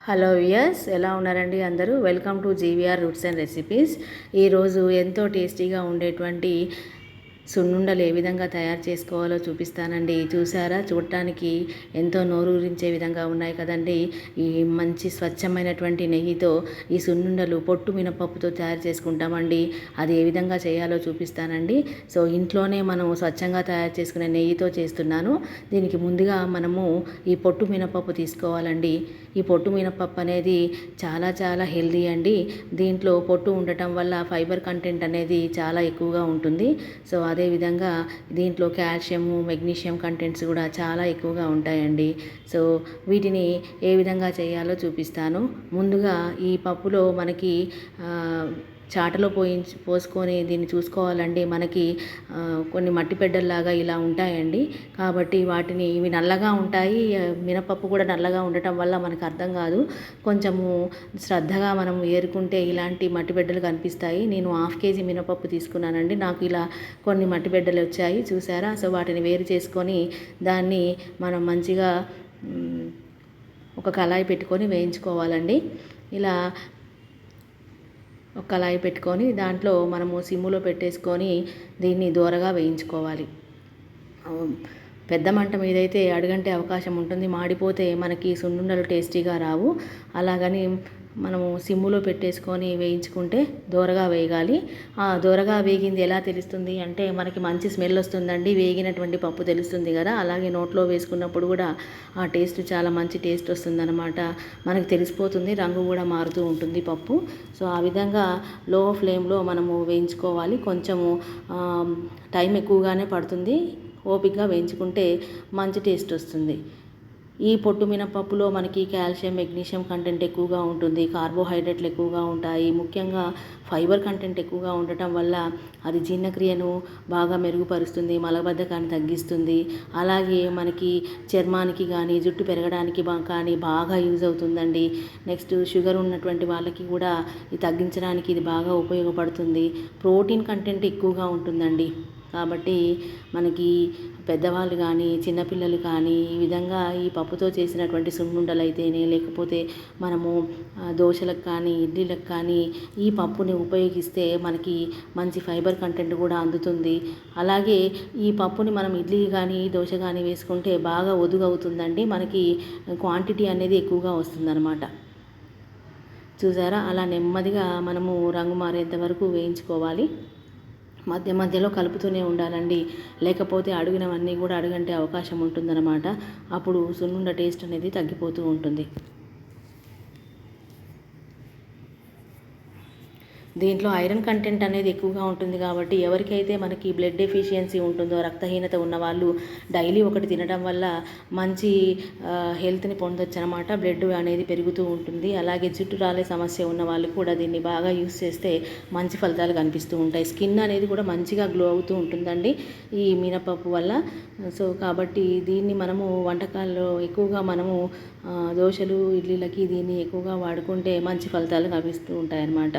Hello viewers, ఎలా ఉన్నారండి అందరూ? Welcome to GVR roots and recipes. ఈరోజు ఎంతో టేస్టీగా ఉండేటువంటి సున్నుండలు ఏ విధంగా తయారు చేసుకోవాలో చూపిస్తానండి. చూసారా, చూడటానికి ఎంతో నోరూరించే విధంగా ఉన్నాయి కదండి. ఈ మంచి స్వచ్ఛమైనటువంటి నెయ్యితో ఈ సున్నుండలు పొట్టు మినపప్పుతో తయారు చేసుకుంటామండి. అది ఏ విధంగా చేయాలో చూపిస్తానండి. సో ఇంట్లోనే మనం స్వచ్ఛంగా తయారు చేసుకునే నెయ్యితో చేస్తున్నాను. దీనికి ముందుగా మనము ఈ పొట్టు మినపప్పు తీసుకోవాలండి. ఈ పొట్టు మినపప్పు అనేది చాలా చాలా హెల్దీ అండి. దీంట్లో పొట్టు ఉండటం వల్ల ఫైబర్ కంటెంట్ అనేది చాలా ఎక్కువగా ఉంటుంది. సో అదేవిధంగా దీంట్లో కాల్షియము, మెగ్నీషియం కంటెంట్స్ కూడా చాలా ఎక్కువగా ఉంటాయండి. సో వీటిని ఏ విధంగా చేయాలో చూపిస్తాను. ముందుగా ఈ పప్పులో మనకి చాటలో పోసుకొని దీన్ని చూసుకోవాలండి. మనకి కొన్ని మట్టి పెడ్డల్లాగా ఇలా ఉంటాయండి. కాబట్టి వాటిని ఇవి నల్లగా ఉంటాయి. మినపప్పు కూడా నల్లగా ఉండటం వల్ల మనకు అర్థం కాదు. కొంచెము శ్రద్ధగా మనం ఏరుకుంటే ఇలాంటి మట్టి బిడ్డలు కనిపిస్తాయి. నేను 1/2 kg మినపప్పు తీసుకున్నానండి. నాకు ఇలా కొన్ని మట్టి బిడ్డలు వచ్చాయి, చూసారా? సో వాటిని వేరు చేసుకొని దాన్ని మనం మంచిగా ఒక కళాయి పెట్టుకొని వేయించుకోవాలండి. ఇలా ఒక కళాయి పెట్టుకొని దాంట్లో మనము సిమ్ములో పెట్టేసుకొని దీన్ని దూరగా వేయించుకోవాలి. పెద్ద మంట మీద అయితే అడుగంటే అవకాశం ఉంటుంది. మాడిపోతే మనకి సున్నుండలు టేస్టీగా రావు. అలాగని మనము సిమ్ములో పెట్టేసుకొని వేయించుకుంటే దూరగా వేగాలి. దూరగా వేగింది ఎలా తెలుస్తుంది అంటే మనకి మంచి స్మెల్ వస్తుందండి. వేగినటువంటి పప్పు తెలుస్తుంది కదా. అలాగే నోట్లో వేసుకున్నప్పుడు కూడా ఆ టేస్ట్ చాలా మంచి టేస్ట్ వస్తుందన్నమాట. మనకి తెలిసిపోతుంది. రంగు కూడా మారుతూ ఉంటుంది పప్పు. సో ఆ విధంగా లో ఫ్లేమ్లో మనము వేయించుకోవాలి. కొంచెము టైం ఎక్కువగానే పడుతుంది. ఓపికగా వేయించుకుంటే మంచి టేస్ట్ వస్తుంది. ఈ పొట్టు మినపప్పులో మనకి కాల్షియం, మెగ్నీషియం కంటెంట్ ఎక్కువగా ఉంటుంది. కార్బోహైడ్రేట్లు ఎక్కువగా ఉంటాయి. ముఖ్యంగా ఫైబర్ కంటెంట్ ఎక్కువగా ఉండటం వల్ల అది జీర్ణక్రియను బాగా మెరుగుపరుస్తుంది, మలబద్ధకాన్ని తగ్గిస్తుంది. అలాగే మనకి చర్మానికి కానీ జుట్టు పెరగడానికి కానీ బాగా యూజ్ అవుతుందండి. నెక్స్ట్ షుగర్ ఉన్నటువంటి వాళ్ళకి కూడా ఇది తగ్గించడానికి ఇది బాగా ఉపయోగపడుతుంది. ప్రోటీన్ కంటెంట్ ఎక్కువగా ఉంటుందండి. కాబట్టి మనకి పెద్దవాళ్ళు కానీ చిన్నపిల్లలు కానీ ఈ విధంగా ఈ పప్పుతో చేసినటువంటి సున్నుండలు అయితేనే, లేకపోతే మనము దోశలకు కానీ ఇడ్లీలకు కానీ ఈ పప్పుని ఉపయోగిస్తే మనకి మంచి ఫైబర్ కంటెంట్ కూడా అందుతుంది. అలాగే ఈ పప్పుని మనం ఇడ్లీ కానీ దోశ కానీ వేసుకుంటే బాగా ఒదుగవుతుందండి. మనకి క్వాంటిటీ అనేది ఎక్కువగా వస్తుందన్నమాట. చూసారా, అలా నెమ్మదిగా మనము రంగు మారేంత వరకు వేయించుకోవాలి. మధ్య మధ్యలో కలుపుతూనే ఉండాలండి. లేకపోతే అడుగునవన్నీ కూడా అడుగంటే అవకాశం ఉంటుందన్నమాట. అప్పుడు సున్నుండ టేస్ట్ అనేది తగ్గిపోతూ ఉంటుంది. దీంట్లో ఐరన్ కంటెంట్ అనేది ఎక్కువగా ఉంటుంది. కాబట్టి ఎవరికైతే మనకి బ్లడ్ డెఫిషియన్సీ ఉంటుందో, రక్తహీనత ఉన్న వాళ్ళు డైలీ ఒకటి తినడం వల్ల మంచి హెల్త్ని పొందొచ్చు అనమాట. బ్లడ్ అనేది పెరుగుతూ ఉంటుంది. అలాగే జుట్టు రాలే సమస్య ఉన్న వాళ్ళు కూడా దీన్ని బాగా యూస్ చేస్తే మంచి ఫలితాలు కనిపిస్తూ ఉంటాయి. స్కిన్ అనేది కూడా మంచిగా గ్లో అవుతూ ఉంటుందండి ఈ మినపప్పు వల్ల. సో కాబట్టి దీన్ని మనము వంటకాల్లో ఎక్కువగా మనము దోశలు, ఇడ్లీలకి దీన్ని ఎక్కువగా వాడుకుంటే మంచి ఫలితాలు కనిపిస్తూ ఉంటాయన్నమాట.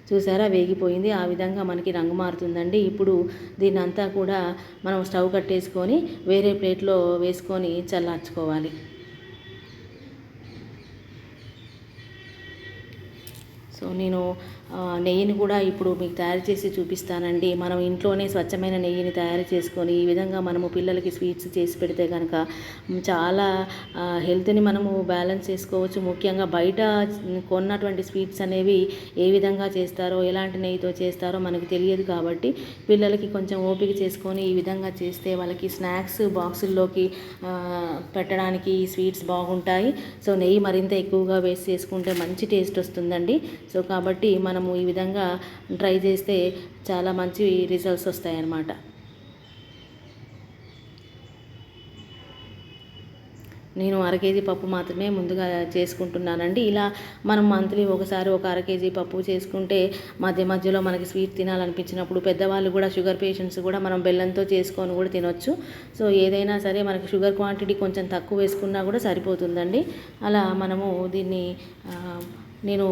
చూసారా, వేగిపోయింది. ఆ విధంగా మనకి రంగు మారుతుందండి. ఇప్పుడు దీన్ని అంతా కూడా మనం స్టవ్ కట్టేసుకొని వేరే ప్లేట్లో వేసుకొని చల్లార్చుకోవాలి. సో నేను నెయ్యిని కూడా ఇప్పుడు మీకు తయారు చేసి చూపిస్తానండి. మనం ఇంట్లోనే స్వచ్ఛమైన నెయ్యిని తయారు చేసుకొని ఈ విధంగా మనము పిల్లలకి స్వీట్స్ చేసి పెడితే కనుక చాలా హెల్త్ని మనము బ్యాలెన్స్ చేసుకోవచ్చు. ముఖ్యంగా బయట కొన్నటువంటి స్వీట్స్ అనేవి ఏ విధంగా చేస్తారో, ఎలాంటి నెయ్యితో చేస్తారో మనకు తెలియదు. కాబట్టి పిల్లలకి కొంచెం ఓపిక చేసుకొని ఈ విధంగా చేస్తే వాళ్ళకి స్నాక్స్ బాక్సుల్లోకి పెట్టడానికి ఈ స్వీట్స్ బాగుంటాయి. సో నెయ్యి మరింత ఎక్కువగా వేసి చేసుకుంటే మంచి టేస్ట్ వస్తుందండి. సో కాబట్టి మనము ఈ విధంగా ట్రై చేస్తే చాలా మంచి రిజల్ట్స్ వస్తాయన్నమాట. నేను 1/2 kg పప్పు మాత్రమే ముందుగా చేసుకుంటున్నానండి. ఇలా మనం మంత్లీ ఒకసారి ఒక 1/2 kg పప్పు చేసుకుంటే మధ్య మధ్యలో మనకి స్వీట్ తినాలనిపించినప్పుడు, పెద్దవాళ్ళు కూడా షుగర్ పేషెంట్స్ కూడా మనం బెల్లంతో చేసుకొని కూడా తినొచ్చు. సో ఏదైనా సరే మనకి షుగర్ క్వాంటిటీ కొంచెం తక్కువ వేసుకున్నా కూడా సరిపోతుందండి. అలా మనము దీన్ని నేను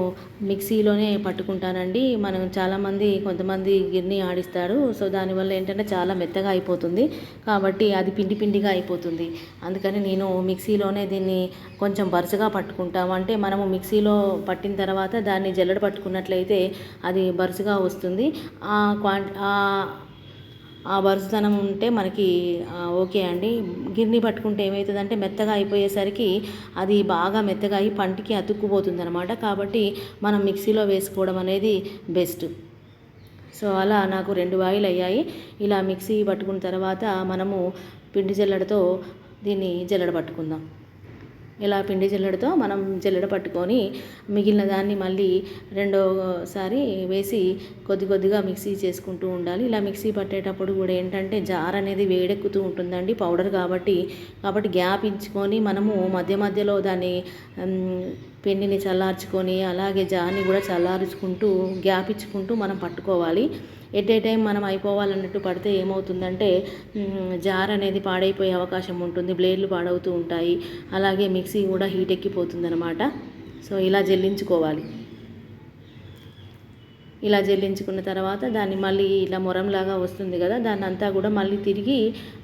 మిక్సీలోనే పట్టుకుంటానండి. మనం చాలామంది కొంతమంది గిర్ని ఆడిస్తారు. సో దానివల్ల ఏంటంటే చాలా మెత్తగా అయిపోతుంది, కాబట్టి అది పిండి పిండిగా అయిపోతుంది. అందుకని నేను మిక్సీలోనే దీన్ని కొంచెం బరుసుగా పట్టుకుంటాము. అంటే మనము మిక్సీలో పట్టిన తర్వాత దాన్ని జల్లెడ పట్టుకున్నట్లయితే అది బరుసుగా వస్తుంది. ఆ వరుసతనం ఉంటే మనకి ఓకే అండి. గిర్ని పట్టుకుంటే ఏమవుతుందంటే మెత్తగా అయిపోయేసరికి అది బాగా మెత్తగా అయి పంటికి అతుక్కుపోతుంది అనమాట. కాబట్టి మనం మిక్సీలో వేసుకోవడం అనేది బెస్ట్. సో అలా నాకు 2 వాయిలు అయ్యాయి. ఇలా మిక్సీ పట్టుకున్న తర్వాత మనము పిండి జల్లెడతో దీన్ని జల్లెడ పట్టుకుందాం. ఇలా పిండి జల్లెడతో మనం జల్లెడ పట్టుకొని మిగిలిన దాన్ని మళ్ళీ రెండోసారి వేసి కొద్ది కొద్దిగా మిక్సీ చేసుకుంటూ ఉండాలి. ఇలా మిక్సీ పట్టేటప్పుడు కూడా ఏంటంటే జార్ అనేది వేడెక్కుతూ ఉంటుందండి, పౌడర్ కాబట్టి గ్యాప్ ఇచ్చుకొని మనము మధ్య మధ్యలో దాన్ని పిండిని చల్లార్చుకొని అలాగే జార్ని కూడా చల్లార్చుకుంటూ గ్యాప్ ఇచ్చుకుంటూ మనం పట్టుకోవాలి. ఎట్ ఏ టైం మనం అయిపోవాలన్నట్టు పడితే ఏమవుతుందంటే జార్ అనేది పాడైపోయే అవకాశం ఉంటుంది, బ్లేడ్లు పాడవుతూ ఉంటాయి, అలాగే మిక్సీ కూడా హీట్ ఎక్కిపోతుంది అనమాట. సో ఇలా జల్లించుకోవాలి. ఇలా జల్లించుకున్న తర్వాత దాన్ని మళ్ళీ ఇలా మొరంలాగా వస్తుంది కదా, దాన్ని అంతా కూడా మళ్ళీ తిరిగి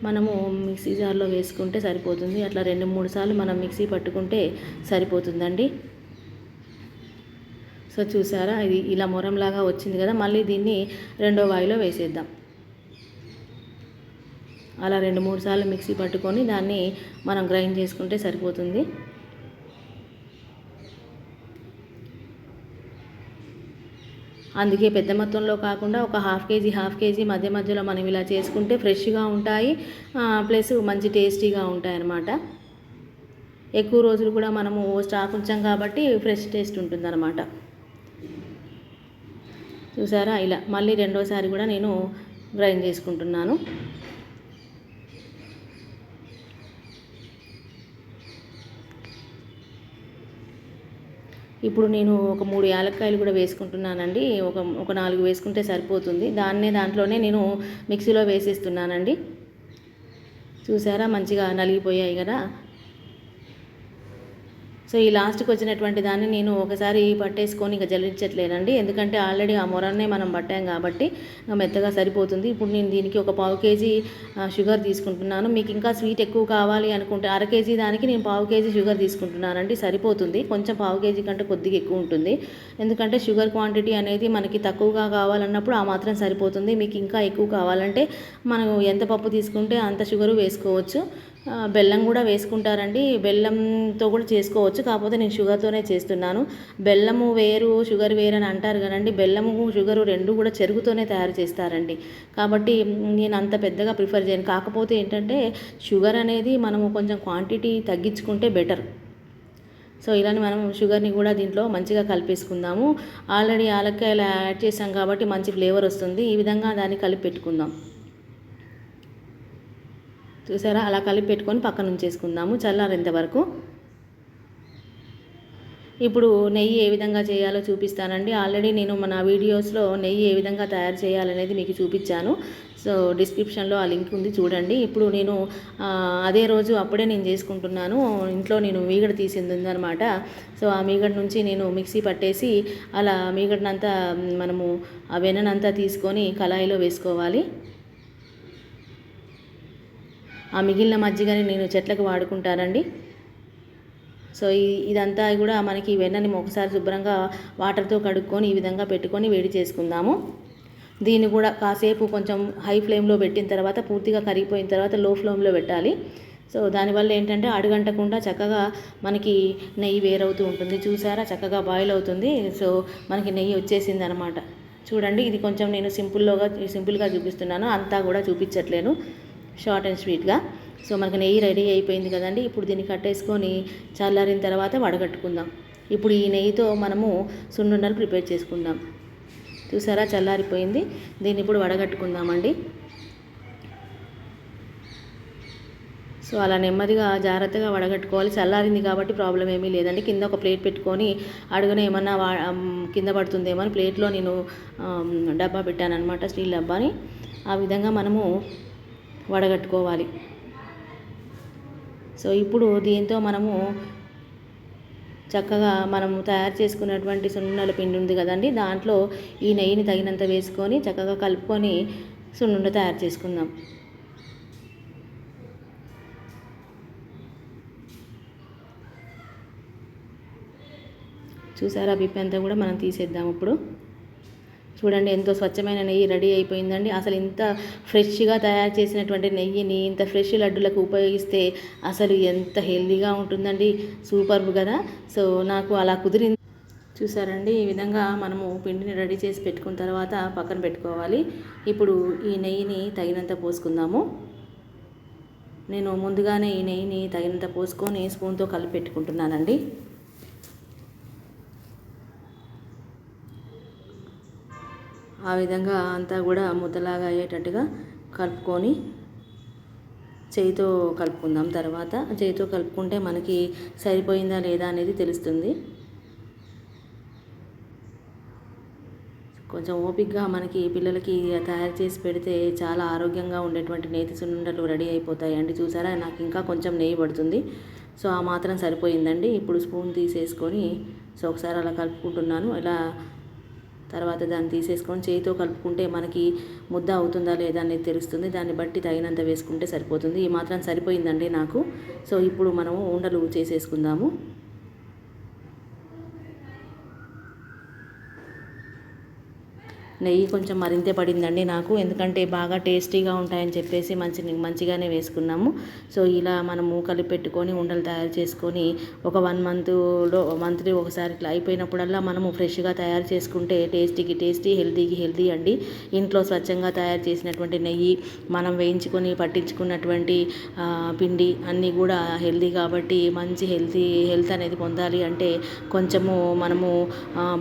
మనము మిక్సీ జార్లో వేసుకుంటే సరిపోతుంది. అట్లా 2-3 సార్లు మనం మిక్సీ పట్టుకుంటే సరిపోతుందండి. సో చూసారా, ఇది ఇలా మొరంలాగా వచ్చింది కదా, మళ్ళీ దీన్ని రెండో వాయిలో వేసేద్దాం. అలా 2-3 సార్లు మిక్సీ పట్టుకొని దాన్ని మనం గ్రైండ్ చేసుకుంటే సరిపోతుంది. అందుకే పెద్ద మొత్తంలో కాకుండా ఒక హాఫ్ కేజీ మధ్య మధ్యలో మనం ఇలా చేసుకుంటే ఫ్రెష్గా ఉంటాయి, ప్లస్ మంచి టేస్టీగా ఉంటాయి అన్నమాట. ఎక్కువ రోజులు కూడా మనము స్టాక్ ఉంచాం కాబట్టి ఫ్రెష్ టేస్ట్ ఉంటుందన్నమాట. చూసారా, ఇలా మళ్ళీ రెండోసారి కూడా నేను గ్రైండ్ చేసుకుంటున్నాను. ఇప్పుడు నేను ఒక 3 యాలక్కాయలు కూడా వేసుకుంటున్నానండి. ఒక 4 వేసుకుంటే సరిపోతుంది. దాంట్లోనే నేను మిక్సీలో వేసేస్తున్నానండి. చూసారా, మంచిగా నలిగిపోయాయి కదా. సో ఈ లాస్ట్కి వచ్చినటువంటి దాన్ని నేను ఒకసారి పట్టేసుకొని ఇంకా జల్లించట్లేనండి, ఎందుకంటే ఆల్రెడీ ఆ మొరాన్నే మనం పట్టాం కాబట్టి మెత్తగా సరిపోతుంది. ఇప్పుడు నేను దీనికి ఒక 1/2 కేజీ షుగర్ తీసుకుంటున్నాను. మీకు ఇంకా స్వీట్ ఎక్కువ కావాలి అనుకుంటే 1/2 కేజీ దానికి నేను 1/2 కేజీ షుగర్ తీసుకుంటున్నానండి, సరిపోతుంది. కొంచెం 1/2 కేజీ కంటే కొద్దిగా ఎక్కువ ఉంటుంది, ఎందుకంటే షుగర్ క్వాంటిటీ అనేది మనకి తక్కువగా కావాలన్నప్పుడు ఆ మాత్రం సరిపోతుంది. మీకు ఇంకా ఎక్కువ కావాలంటే మనం ఎంత పప్పు తీసుకుంటే అంత షుగరు వేసుకోవచ్చు. బెల్లం కూడా వేసుకుంటారండి, బెల్లంతో కూడా చేసుకోవచ్చు, కాకపోతే నేను షుగర్తోనే చేస్తున్నాను. బెల్లము వేరు షుగర్ వేరు అని అంటారు కదండి, బెల్లము షుగరు రెండు కూడా చెరుగుతోనే తయారు చేస్తారండి, కాబట్టి నేను అంత పెద్దగా ప్రిఫర్ చేయను. కాకపోతే ఏంటంటే షుగర్ అనేది మనము కొంచెం క్వాంటిటీ తగ్గించుకుంటే బెటర్. సో ఇలానే మనం షుగర్ని కూడా దీంట్లో మంచిగా కలిపేసుకుందాము. ఆల్రెడీ యాలక్కాయలు యాడ్ చేసాం కాబట్టి మంచి ఫ్లేవర్ వస్తుంది. ఈ విధంగా దాన్ని కలిపి పెట్టుకుందాం. చూసారా, అలా కలిపి పెట్టుకొని పక్కన ఉంచేసుకుందాము చల్లారేంత వరకు. ఇప్పుడు నెయ్యి ఏ విధంగా చేయాలో చూపిస్తానండి. ఆల్రెడీ నేను మన వీడియోస్లో నెయ్యి ఏ విధంగా తయారు చేయాలనేది మీకు చూపించాను. సో డిస్క్రిప్షన్లో ఆ లింక్ ఉంది, చూడండి. ఇప్పుడు నేను అదే రోజు అప్పుడే నేను చేసుకుంటున్నాను. ఇంట్లో నేను మీగడ తీసింది ఉందన్నమాట. సో ఆ మీగడ నుంచి నేను మిక్సీ పట్టేసి అలా మీగడనంతా మనము ఆ వెన్ననంతా తీసుకొని కళాయిలో వేసుకోవాలి. ఆ మిగిలిన మజ్జిగని నేను చెట్లకు వాడుకుంటానండి. సో ఇదంతా కూడా మనకి వెన్నని ఒకసారి శుభ్రంగా వాటర్తో కడుక్కొని ఈ విధంగా పెట్టుకొని వేడి చేసుకుందాము. దీన్ని కూడా కాసేపు కొంచెం హై ఫ్లేమ్లో పెట్టిన తర్వాత పూర్తిగా కరిగిపోయిన తర్వాత లో ఫ్లేమ్లో పెట్టాలి. సో దానివల్ల ఏంటంటే అడుగంటకుండా చక్కగా మనకి నెయ్యి వేరవుతూ ఉంటుంది. చూసారా, చక్కగా బాయిల్ అవుతుంది. సో మనకి నెయ్యి వచ్చేసింది అనమాట. చూడండి, ఇది కొంచెం నేను సింపుల్గా చూపిస్తున్నాను, అంతా కూడా చూపించట్లేను, షార్ట్ అండ్ స్వీట్గా. సో మనకి నెయ్యి రెడీ అయిపోయింది కదండి. ఇప్పుడు దీన్ని కట్టేసుకొని చల్లారిన తర్వాత వడగట్టుకుందాం. ఇప్పుడు ఈ నెయ్యితో మనము సున్నుండలు ప్రిపేర్ చేసుకుందాం. చూసారా, చల్లారిపోయింది. దీన్ని ఇప్పుడు వడగట్టుకుందామండి. సో అలా నెమ్మదిగా జాగ్రత్తగా వడగట్టుకోవాలి. చల్లారింది కాబట్టి ప్రాబ్లం ఏమీ లేదండి. కింద ఒక ప్లేట్ పెట్టుకొని అడుగున ఏమన్నా కింద పడుతుందేమో అని ప్లేట్లో నేను డబ్బా పెట్టాను అనమాట, స్టీల్ డబ్బాని. ఆ విధంగా మనము వడగట్టుకోవాలి. సో ఇప్పుడు దీంతో మనము చక్కగా మనము తయారు చేసుకున్నటువంటి సున్నుండల పిండి ఉంది కదండి, దాంట్లో ఈ నెయ్యిని తగినంత వేసుకొని చక్కగా కలుపుకొని సున్నుండ తయారు చేసుకుందాం. చూసారా, పిప్పి అంతా కూడా మనం తీసేద్దాం. ఇప్పుడు చూడండి, ఎంతో స్వచ్ఛమైన నెయ్యి రెడీ అయిపోయిందండి. అసలు ఇంత ఫ్రెష్గా తయారు చేసినటువంటి నెయ్యిని ఇంత ఫ్రెష్ లడ్డులకు ఉపయోగిస్తే అసలు ఎంత హెల్దీగా ఉంటుందండి. సూపర్బ్ కదా. సో నాకు అలా కుదిరింది. చూసారండి, ఈ విధంగా మనము పిండిని రెడీ చేసి పెట్టుకున్న తర్వాత పక్కన పెట్టుకోవాలి. ఇప్పుడు ఈ నెయ్యిని తగినంత పోసుకుందాము. నేను ముందుగానే ఈ నెయ్యిని తగినంత పోసుకొని స్పూన్తో కలిపి పెట్టుకుంటున్నానండి. ఆ విధంగా అంతా కూడా ముద్దలాగా అయ్యేటట్టుగా కలుపుకొని చేయితో కలుపుకుందాం. తర్వాత చేయితో కలుపుకుంటే మనకి సరిపోయిందా లేదా అనేది తెలుస్తుంది. కొంచెం ఓపికగా మనకి పిల్లలకి తయారు చేసి పెడితే చాలా ఆరోగ్యంగా ఉండేటువంటి నేతి సున్నుండలు రెడీ అయిపోతాయండి. చూసారా, నాకు ఇంకా కొంచెం నెయ్యి పడుతుంది. సో ఆ మాత్రం సరిపోయిందండి. ఇప్పుడు స్పూన్ తీసేసుకొని సో ఒకసారి అలా కలుపుకుంటున్నాను. ఇలా తర్వాత దాన్ని తీసేసుకొని చేయితో కలుపుకుంటే మనకి ముద్ద అవుతుందా లేదా అనేది తెలుస్తుంది. దాన్ని బట్టి తగినంత వేసుకుంటే సరిపోతుంది. ఈ మాత్రం సరిపోయిందండి నాకు. సో ఇప్పుడు మనము ఉండలు చేసేసుకుందాము. నెయ్యి కొంచెం మరింతే పడిందండి నాకు, ఎందుకంటే బాగా టేస్టీగా ఉంటాయని చెప్పేసి మంచిగానే వేసుకున్నాము. సో ఇలా మనము కలిపి పెట్టుకొని ఉండలు తయారు చేసుకొని ఒక 1 మంత్లీ ఒకసారి ఇట్లా అయిపోయినప్పుడల్లా మనము ఫ్రెష్గా తయారు చేసుకుంటే టేస్టీకి టేస్టీ, హెల్తీకి హెల్తీ అండి. ఇంట్లో స్వచ్ఛంగా తయారు చేసినటువంటి నెయ్యి, మనం వేయించుకొని పట్టించుకున్నటువంటి పిండి అన్నీ కూడా హెల్తీ కాబట్టి మంచి హెల్త్ అనేది పొందాలి అంటే కొంచెము మనము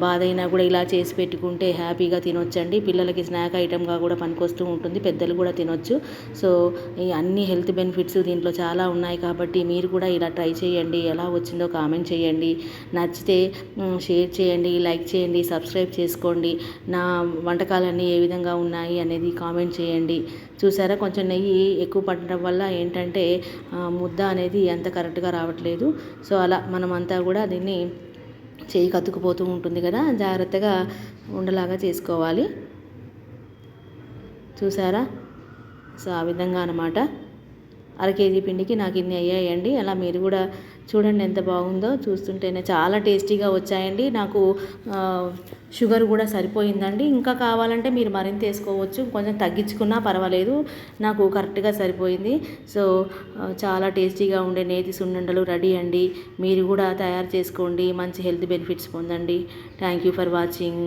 బాధ అయినా కూడా ఇలా చేసి పెట్టుకుంటే హ్యాపీగా తినొచ్చు అండి. పిల్లలకి స్నాక్ ఐటమ్గా కూడా పనికొస్తూ ఉంటుంది, పెద్దలు కూడా తినొచ్చు. సో ఈ అన్ని హెల్త్ బెనిఫిట్స్ దీంట్లో చాలా ఉన్నాయి కాబట్టి మీరు కూడా ఇలా ట్రై చేయండి. ఎలా వచ్చిందో కామెంట్ చేయండి. నచ్చితే షేర్ చేయండి, లైక్ చేయండి, సబ్స్క్రైబ్ చేసుకోండి. నా వంటకాలన్నీ ఏ విధంగా ఉన్నాయి అనేది కామెంట్ చేయండి. చూసారా, కొంచెం నెయ్యి ఎక్కువ పట్టడం వల్ల ఏంటంటే ముద్ద అనేది అంత కరెక్ట్గా రావట్లేదు. సో అలా మనమంతా కూడా దీన్ని చేయి కత్తుకుపోతూ ఉంటుంది కదా, జాగ్రత్తగా ఉండలాగా చేసుకోవాలి. చూసారా, సో ఆ విధంగా అన్నమాట. 1/2 కేజీ పిండికి నాకు ఇన్ని అయ్యాయండి. అలా మీరు కూడా చూడండి ఎంత బాగుందో. చూస్తుంటేనే చాలా టేస్టీగా వచ్చాయండి. నాకు షుగర్ కూడా సరిపోయిందండి. ఇంకా కావాలంటే మీరు మరింత వేసుకోవచ్చు, కొంచెం తగ్గించుకున్నా పర్వాలేదు. నాకు కరెక్ట్గా సరిపోయింది. సో చాలా టేస్టీగా ఉండే నేతి సున్నుండలు రెడీ అండి. మీరు కూడా తయారు చేసుకోండి, మంచి హెల్త్ బెనిఫిట్స్ పొందండి. Thank you for watching.